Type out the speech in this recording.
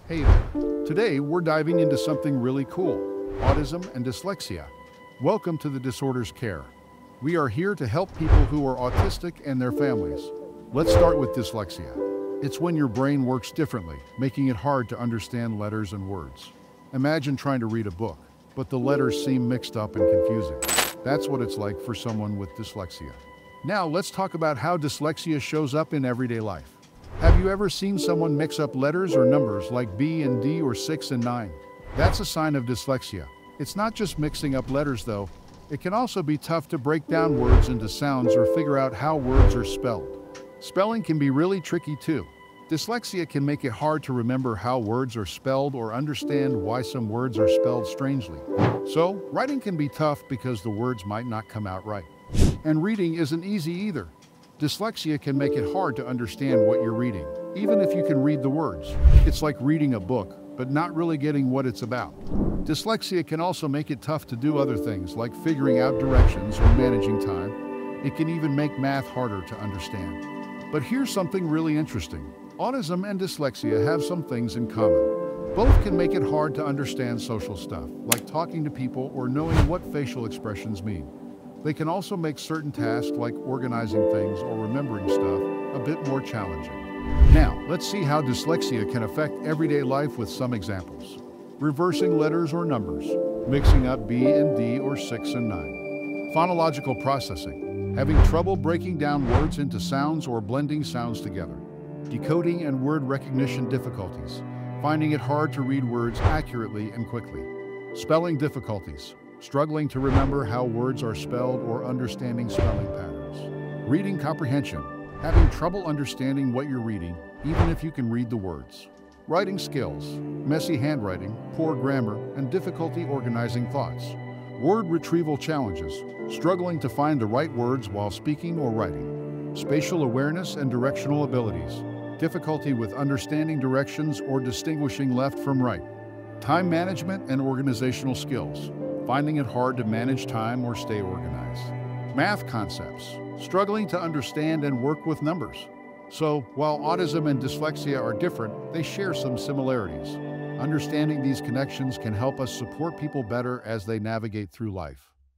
Hey there. Today we're diving into something really cool, autism and dyslexia. Welcome to the Disorders Care. We are here to help people who are autistic and their families. Let's start with dyslexia. It's when your brain works differently, making it hard to understand letters and words. Imagine trying to read a book, but the letters seem mixed up and confusing. That's what it's like for someone with dyslexia. Now let's talk about how dyslexia shows up in everyday life. Have you ever seen someone mix up letters or numbers like B and D or 6 and 9? That's a sign of dyslexia. It's not just mixing up letters though. It can also be tough to break down words into sounds or figure out how words are spelled. Spelling can be really tricky too. Dyslexia can make it hard to remember how words are spelled or understand why some words are spelled strangely. So, writing can be tough because the words might not come out right. And reading isn't easy either. Dyslexia can make it hard to understand what you're reading, even if you can read the words. It's like reading a book, but not really getting what it's about. Dyslexia can also make it tough to do other things like figuring out directions or managing time. It can even make math harder to understand. But here's something really interesting. Autism and dyslexia have some things in common. Both can make it hard to understand social stuff, like talking to people or knowing what facial expressions mean. They can also make certain tasks like organizing things or remembering stuff a bit more challenging. Now, let's see how dyslexia can affect everyday life with some examples. Reversing letters or numbers, mixing up B and D or 6 and 9. Phonological processing, having trouble breaking down words into sounds or blending sounds together. Decoding and word recognition difficulties, finding it hard to read words accurately and quickly. Spelling difficulties, struggling to remember how words are spelled or understanding spelling patterns. Reading comprehension, having trouble understanding what you're reading, even if you can read the words. Writing skills, messy handwriting, poor grammar, and difficulty organizing thoughts. Word retrieval challenges, struggling to find the right words while speaking or writing. Spatial awareness and directional abilities, difficulty with understanding directions or distinguishing left from right. Time management and organizational skills, finding it hard to manage time or stay organized. Math concepts, struggling to understand and work with numbers. So, while autism and dyslexia are different, they share some similarities. Understanding these connections can help us support people better as they navigate through life.